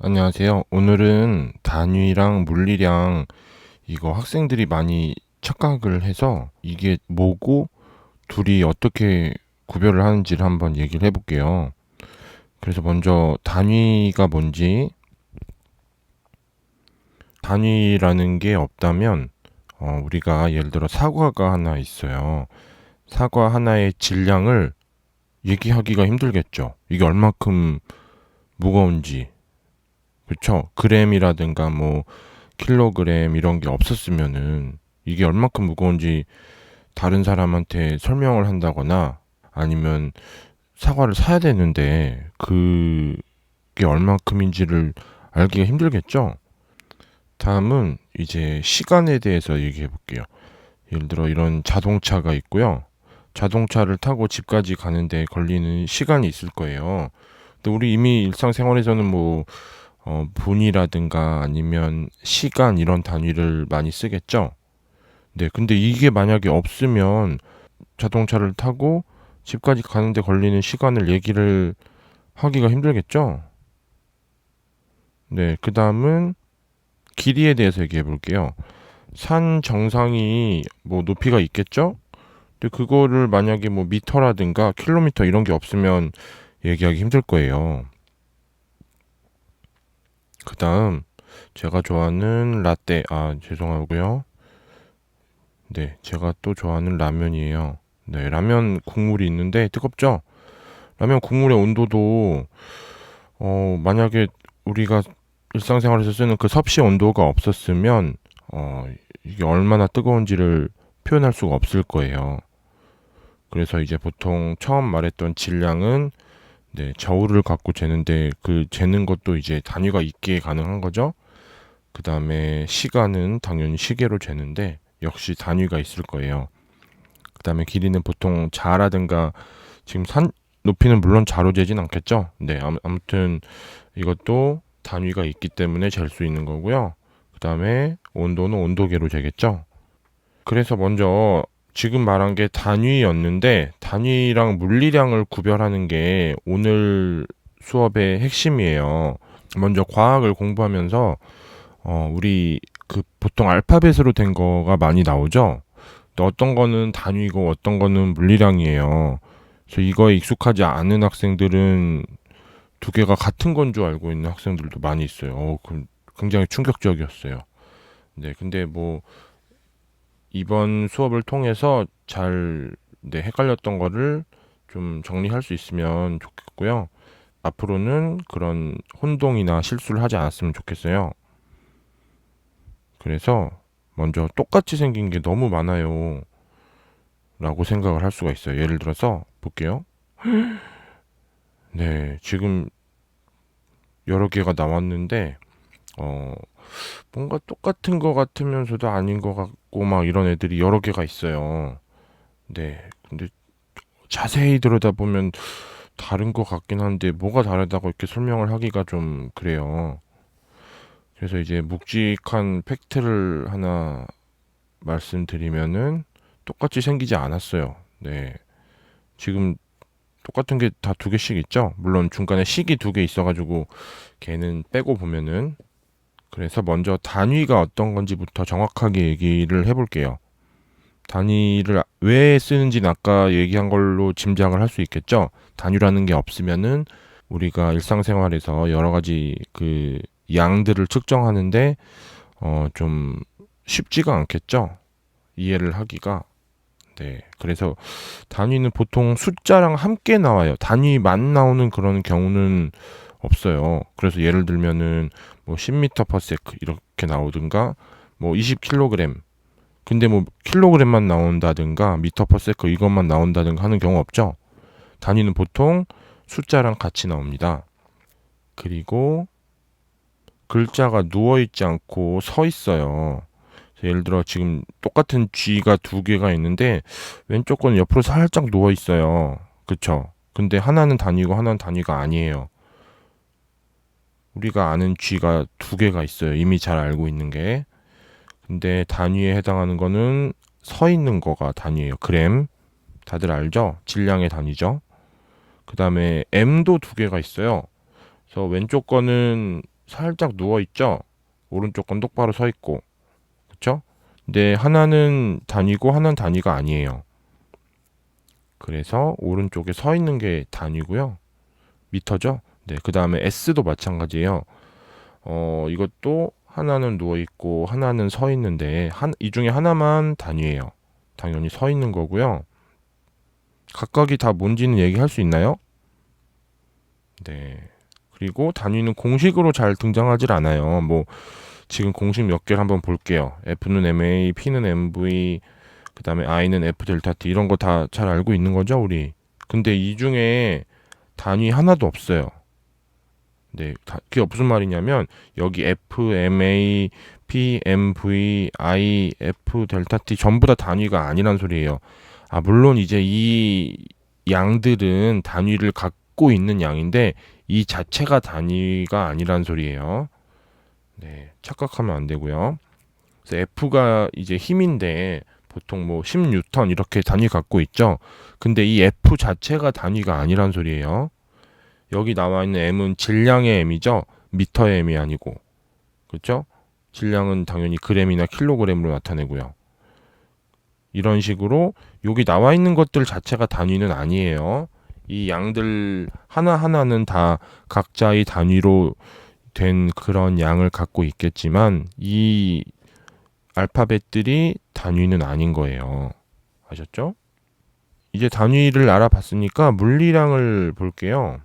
안녕하세요. 오늘은 단위랑 물리량 이거 학생들이 많이 착각을 해서 이게 뭐고 둘이 어떻게 구별을 하는지를 한번 얘기를 해볼게요. 그래서 먼저 단위가 뭔지, 단위라는 게 없다면 우리가 예를 들어 사과가 하나 있어요. 사과 하나의 질량을 얘기하기가 힘들겠죠. 이게 얼마큼 무거운지. 그쵸? 그램이라든가 뭐 킬로그램 이런 게 없었으면은 이게 얼마큼 무거운지 다른 사람한테 설명을 한다거나 아니면 사과를 사야 되는데 그게 얼마큼인지를 알기가 힘들겠죠? 다음은 이제 시간에 대해서 얘기해 볼게요. 예를 들어 이런 자동차가 있고요. 자동차를 타고 집까지 가는데 걸리는 시간이 있을 거예요. 근데 우리 이미 일상생활에서는 뭐 분이라든가 아니면 시간 이런 단위를 많이 쓰겠죠. 네, 근데 이게 만약에 없으면 자동차를 타고 집까지 가는데 걸리는 시간을 얘기를 하기가 힘들겠죠. 네, 그 다음은 길이에 대해서 얘기해 볼게요. 산 정상이 뭐 높이가 있겠죠? 근데 그거를 만약에 뭐 미터라든가 킬로미터 이런 게 없으면 얘기하기 힘들 거예요. 그 다음 제가 좋아하는 라떼, 죄송하고요. 네, 제가 또 좋아하는 라면이에요. 네, 라면 국물이 있는데 뜨겁죠? 라면 국물의 온도도 만약에 우리가 일상생활에서 쓰는 그 섭씨 온도가 없었으면 어, 이게 얼마나 뜨거운지를 표현할 수가 없을 거예요. 그래서 이제 보통 처음 말했던 질량은 네, 저울을 갖고 재는데 그 재는 것도 이제 단위가 있게 가능한 거죠. 그 다음에 시간은 당연히 시계로 재는데 역시 단위가 있을 거예요. 그 다음에 길이는 보통 자라든가 지금 산 높이는 물론 자로 재진 않겠죠. 네, 아무튼 이것도 단위가 있기 때문에 잴 수 있는 거고요. 그 다음에 온도는 온도계로 재겠죠. 그래서 먼저 지금 말한 게 단위였는데 단위랑 물리량을 구별하는 게 오늘 수업의 핵심이에요. 먼저 과학을 공부하면서 우리 그 보통 알파벳으로 된 거가 많이 나오죠. 근데 어떤 거는 단위고 어떤 거는 물리량이에요. 그래서 이거에 익숙하지 않은 학생들은 두 개가 같은 건 줄 알고 있는 학생들도 많이 있어요. 그럼 굉장히 충격적이었어요. 네, 근데 뭐 이번 수업을 통해서 잘 네, 헷갈렸던 거를 좀 정리할 수 있으면 좋겠고요. 앞으로는 그런 혼동이나 실수를 하지 않았으면 좋겠어요. 그래서 먼저 똑같이 생긴 게 너무 많아요. 라고 생각을 할 수가 있어요. 예를 들어서 볼게요. 네, 지금 여러 개가 나왔는데, 어, 뭔가 똑같은 것 같으면서도 아닌 것 같고, 막 이런 애들이 여러 개가 있어요. 네, 근데 자세히 들여다보면 다른 것 같긴 한데, 뭐가 다르다고 이렇게 설명을 하기가 좀 그래요. 그래서 이제 묵직한 팩트를 하나 말씀드리면은, 똑같이 생기지 않았어요. 네. 지금 똑같은 게 다 두 개씩 있죠? 물론 중간에 식이 두 개 있어가지고 걔는 빼고 보면은 그래서 먼저 단위가 어떤 건지부터 정확하게 얘기를 해볼게요. 단위를 왜 쓰는지는 아까 얘기한 걸로 짐작을 할 수 있겠죠? 단위라는 게 없으면은 우리가 일상생활에서 여러 가지 그 양들을 측정하는데 좀 쉽지가 않겠죠? 이해를 하기가. 네. 그래서 단위는 보통 숫자랑 함께 나와요. 단위만 나오는 그런 경우는 없어요. 그래서 예를 들면은 뭐 10m per sec 이렇게 나오든가 뭐 20kg. 근데 뭐 킬로그램만 나온다든가 미터 per sec 이것만 나온다든가 하는 경우 없죠. 단위는 보통 숫자랑 같이 나옵니다. 그리고 글자가 누워 있지 않고 서 있어요. 예를 들어 지금 똑같은 G가 두 개가 있는데 왼쪽 거는 옆으로 살짝 누워 있어요. 그쵸? 근데 하나는 단위고 하나는 단위가 아니에요. 우리가 아는 G가 두 개가 있어요. 이미 잘 알고 있는 게. 근데 단위에 해당하는 거는 서 있는 거가 단위예요. 그램. 다들 알죠? 질량의 단위죠. 그 다음에 M도 두 개가 있어요. 그래서 왼쪽 거는 살짝 누워 있죠. 오른쪽 건 똑바로 서 있고, 그쵸? 근데 하나는 단위고 하나는 단위가 아니에요. 그래서 오른쪽에 서 있는 게 단위고요. 미터죠? 네, 그 다음에 S도 마찬가지예요. 이것도 하나는 누워 있고 하나는 서 있는데 이 중에 하나만 단위예요. 당연히 서 있는 거고요. 각각이 다 뭔지는 얘기할 수 있나요? 네. 그리고 단위는 공식으로 잘 등장하질 않아요. 뭐 지금 공식 몇 개를 한번 볼게요. F는 MA, P는 MV, 그 다음에 I는 F 델타 T 이런 거 다 잘 알고 있는 거죠, 우리. 근데 이 중에 단위 하나도 없어요. 네, 그게 무슨 말이냐면 여기 F, MA, P, MV, I, F 델타 T 전부 다 단위가 아니란 소리예요. 아, 물론 이제 이 양들은 단위를 갖고 있는 양인데 이 자체가 단위가 아니란 소리예요. 네, 착각하면 안 되고요. 그래서 F가 이제 힘인데 보통 뭐 10뉴턴 이렇게 단위 갖고 있죠. 근데 이 F 자체가 단위가 아니란 소리예요. 여기 나와 있는 M은 질량의 M이죠. 미터의 M이 아니고. 그렇죠? 질량은 당연히 그램이나 킬로그램으로 나타내고요. 이런 식으로 여기 나와 있는 것들 자체가 단위는 아니에요. 이 양들 하나하나는 다 각자의 단위로 된 그런 양을 갖고 있겠지만 이 알파벳들이 단위는 아닌 거예요. 아셨죠? 이제 단위를 알아봤으니까 물리량을 볼게요.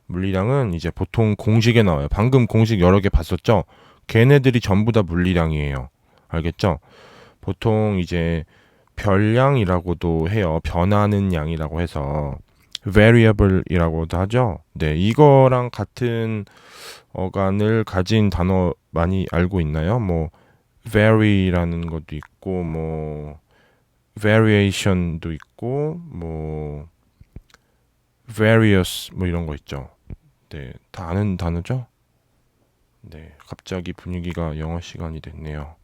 물리량은 이제 보통 공식에 나와요. 방금 공식 여러 개 봤었죠? 걔네들이 전부 다 물리량이에요. 알겠죠? 보통 이제 별량이라고도 해요. 변하는 양이라고 해서 variable이라고도 하죠. 네, 이거랑 같은 어간을 가진 단어 많이 알고 있나요? 뭐 vary라는 것도 있고 뭐 variation도 있고 뭐 various 뭐 이런 거 있죠. 네, 다 아는 단어죠? 네, 갑자기 분위기가 영어 시간이 됐네요.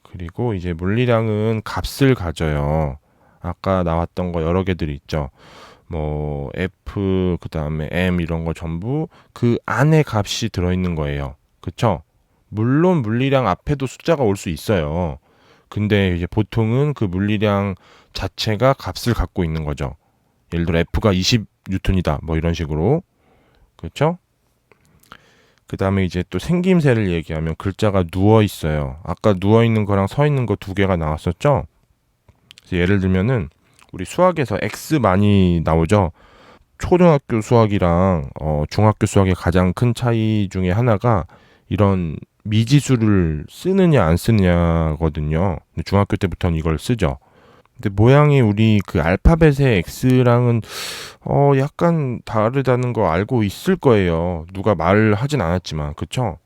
그리고 이제 물리량은 값을 가져요. 아까 나왔던 거 여러 개들이 있죠. 뭐 F 그다음에 M 이런 거 전부 그 안에 값이 들어있는 거예요. 그쵸? 물론 물리량 앞에도 숫자가 올 수 있어요. 근데 이제 보통은 그 물리량 자체가 값을 갖고 있는 거죠. 예를 들어 F가 20뉴턴이다. 뭐 이런 식으로. 그렇죠? 그 다음에 이제 또 생김새를 얘기하면 글자가 누워 있어요. 아까 누워 있는 거랑 서 있는 거 두 개가 나왔었죠? 그래서 예를 들면은 우리 수학에서 X 많이 나오죠? 초등학교 수학이랑 중학교 수학의 가장 큰 차이 중에 하나가 이런 미지수를 쓰느냐 안 쓰느냐거든요. 근데 중학교 때부터는 이걸 쓰죠. 근데 모양이 우리 그 알파벳의 X랑은 약간 다르다는 거 알고 있을 거예요. 누가 말을 하진 않았지만, 그쵸?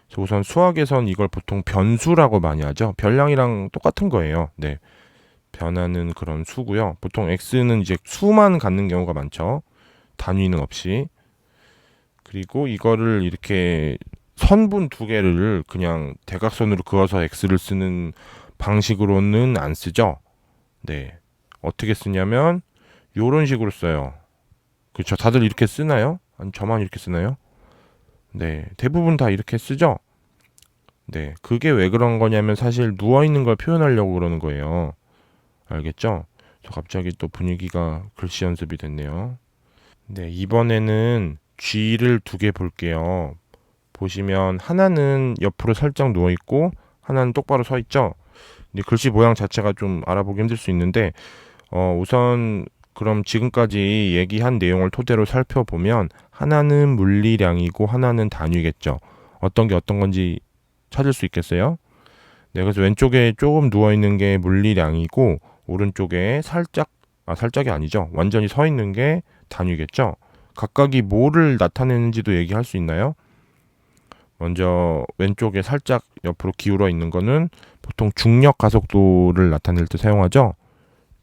그래서 우선 수학에선 이걸 보통 변수라고 많이 하죠. 별량이랑 똑같은 거예요. 네. 변하는 그런 수고요. 보통 X는 이제 수만 갖는 경우가 많죠. 단위는 없이. 그리고 이거를 이렇게 선분 두 개를 그냥 대각선으로 그어서 X를 쓰는 방식으로는 안 쓰죠. 네. 어떻게 쓰냐면 요런 식으로 써요. 그렇죠. 다들 이렇게 쓰나요? 아니 저만 이렇게 쓰나요? 네. 대부분 다 이렇게 쓰죠. 네. 그게 왜 그런 거냐면 사실 누워 있는 걸 표현하려고 그러는 거예요. 알겠죠? 저 갑자기 또 분위기가 글씨 연습이 됐네요. 네, 이번에는 G를 두 개 볼게요. 보시면 하나는 옆으로 살짝 누워 있고 하나는 똑바로 서 있죠. 근데 글씨 모양 자체가 좀 알아보기 힘들 수 있는데 우선 그럼 지금까지 얘기한 내용을 토대로 살펴보면 하나는 물리량이고 하나는 단위겠죠. 어떤 게 어떤 건지 찾을 수 있겠어요? 네, 그래서 왼쪽에 조금 누워 있는 게 물리량이고 오른쪽에 살짝이 아니죠. 완전히 서 있는 게 단위겠죠. 각각이 뭐를 나타내는지도 얘기할 수 있나요? 먼저 왼쪽에 살짝 옆으로 기울어 있는 거는 보통 중력 가속도를 나타낼 때 사용하죠.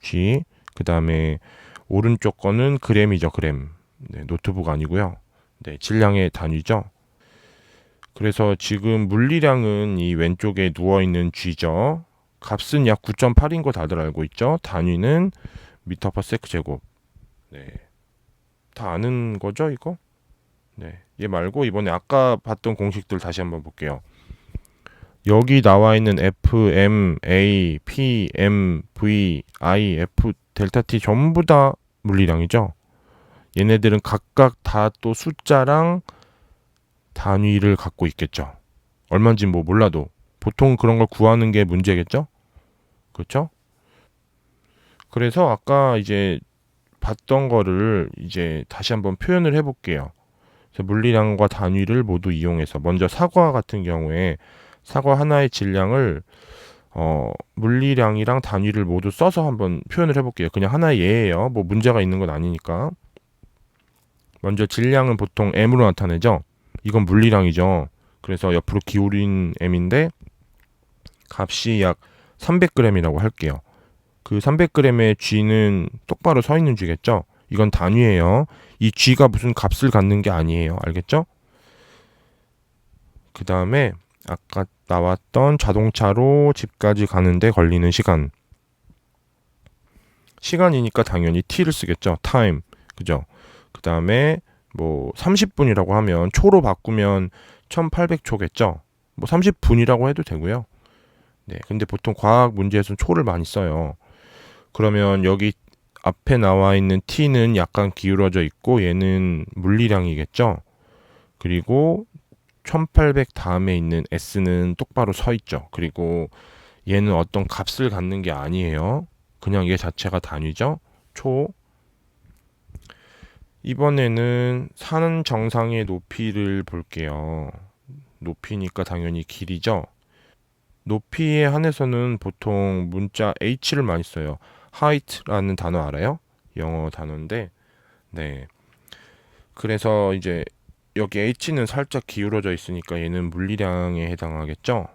G. 그 다음에 오른쪽 거는 그램이죠. 그램. 네, 노트북 아니고요. 네, 질량의 단위죠. 그래서 지금 물리량은 이 왼쪽에 누워있는 G죠. 값은 약 9.8인 거 다들 알고 있죠. 단위는 미터 퍼 세크 제곱. 네. 다 아는 거죠, 이거? 네. 얘 말고 이번에 아까 봤던 공식들 다시 한번 볼게요. 여기 나와 있는 F, M, A, P, M, V, I, F, 델타 T 전부 다 물리량이죠. 얘네들은 각각 다 또 숫자랑 단위를 갖고 있겠죠. 얼마인지 뭐 몰라도 보통 그런 걸 구하는 게 문제겠죠. 그렇죠? 그래서 아까 이제 봤던 거를 이제 다시 한번 표현을 해볼게요. 그래서 물리량과 단위를 모두 이용해서 먼저 사과 같은 경우에 사과 하나의 질량을 물리량이랑 단위를 모두 써서 한번 표현을 해볼게요. 그냥 하나의 예예요. 뭐 문제가 있는 건 아니니까. 먼저 질량은 보통 m으로 나타내죠. 이건 물리량이죠. 그래서 옆으로 기울인 m인데 값이 약 300g이라고 할게요. 그 300g의 g는 똑바로 서 있는 g겠죠. 이건 단위예요. 이 g가 무슨 값을 갖는 게 아니에요. 알겠죠? 그 다음에 아까 나왔던 자동차로 집까지 가는데 걸리는 시간. 시간이니까 당연히 t를 쓰겠죠. time. 그죠? 그 다음에 뭐 30분이라고 하면 초로 바꾸면 1800초겠죠. 뭐 30분이라고 해도 되고요. 네. 근데 보통 과학 문제에서는 초를 많이 써요. 그러면 여기 앞에 나와 있는 t는 약간 기울어져 있고 얘는 물리량이겠죠. 그리고 1800 다음에 있는 s는 똑바로 서 있죠. 그리고 얘는 어떤 값을 갖는 게 아니에요. 그냥 얘 자체가 단위죠. 초. 이번에는 산 정상의 높이를 볼게요. 높이니까 당연히 길이죠. 높이에 한해서는 보통 문자 h를 많이 써요. height라는 단어 알아요? 영어 단어인데, 네. 그래서 이제 여기 h는 살짝 기울어져 있으니까 얘는 물리량에 해당하겠죠?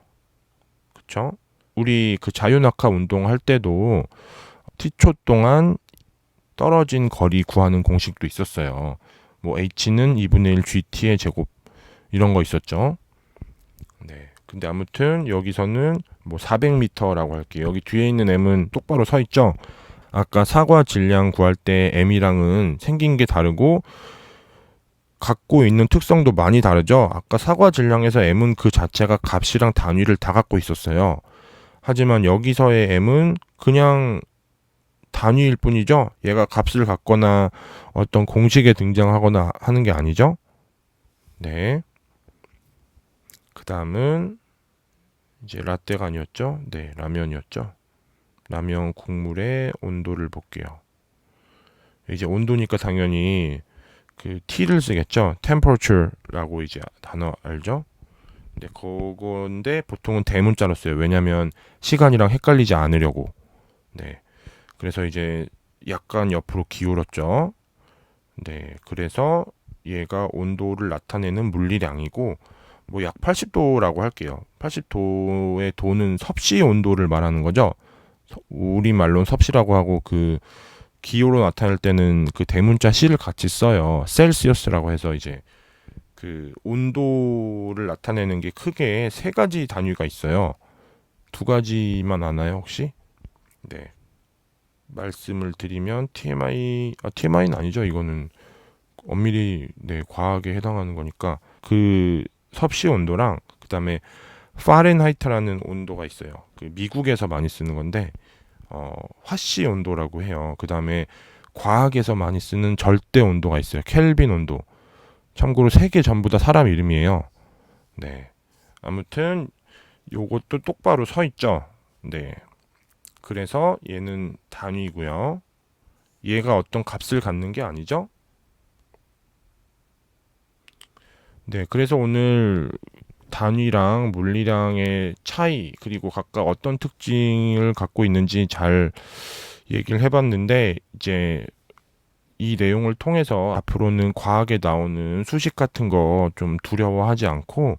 그쵸? 우리 그 자유낙하 운동 할 때도 t초 동안 떨어진 거리 구하는 공식도 있었어요. 뭐 h는 2분의 1 gt의 제곱 이런 거 있었죠. 네. 근데 아무튼 여기서는 뭐 400m라고 할게요. 여기 뒤에 있는 m은 똑바로 서 있죠. 아까 사과 질량 구할 때 m이랑은 생긴 게 다르고 갖고 있는 특성도 많이 다르죠. 아까 사과 질량에서 m은 그 자체가 값이랑 단위를 다 갖고 있었어요. 하지만 여기서의 m은 그냥 단위일 뿐이죠. 얘가 값을 갖거나 어떤 공식에 등장하거나 하는 게 아니죠. 네. 그 다음은 이제 라떼가 아니었죠. 네, 라면이었죠. 라면 국물의 온도를 볼게요. 이제 온도니까 당연히 그 T를 쓰겠죠. temperature라고 이제 단어 알죠? 근데 그건데 보통은 대문자로 써요. 왜냐면 시간이랑 헷갈리지 않으려고. 네. 그래서 이제 약간 옆으로 기울었죠. 네. 그래서 얘가 온도를 나타내는 물리량이고 뭐 약 80도라고 할게요. 80도의 도는 섭씨 온도를 말하는 거죠. 우리말로는 섭씨라고 하고 그 기호로 나타낼 때는 그 대문자 C를 같이 써요. 셀시어스라고 해서 이제 그 온도를 나타내는 게 크게 세 가지 단위가 있어요. 두 가지만 아나요, 혹시? 네. 말씀을 드리면 TMI는 아니죠. 이거는 엄밀히 네, 과학에 해당하는 거니까 그 섭씨 온도랑 그다음에 파렌하이트라는 온도가 있어요. 그 미국에서 많이 쓰는 건데 화씨 온도라고 해요. 그다음에 과학에서 많이 쓰는 절대 온도가 있어요. 켈빈 온도. 참고로 세 개 전부 다 사람 이름이에요. 네. 아무튼 요것도 똑바로 서 있죠. 네. 그래서 얘는 단위고요. 얘가 어떤 값을 갖는 게 아니죠. 네. 그래서 오늘 단위랑 물리량의 차이 그리고 각각 어떤 특징을 갖고 있는지 잘 얘기를 해봤는데 이제 이 내용을 통해서 앞으로는 과학에 나오는 수식 같은 거 좀 두려워하지 않고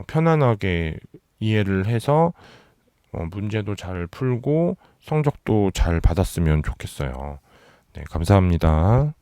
편안하게 이해를 해서 문제도 잘 풀고 성적도 잘 받았으면 좋겠어요. 네, 감사합니다.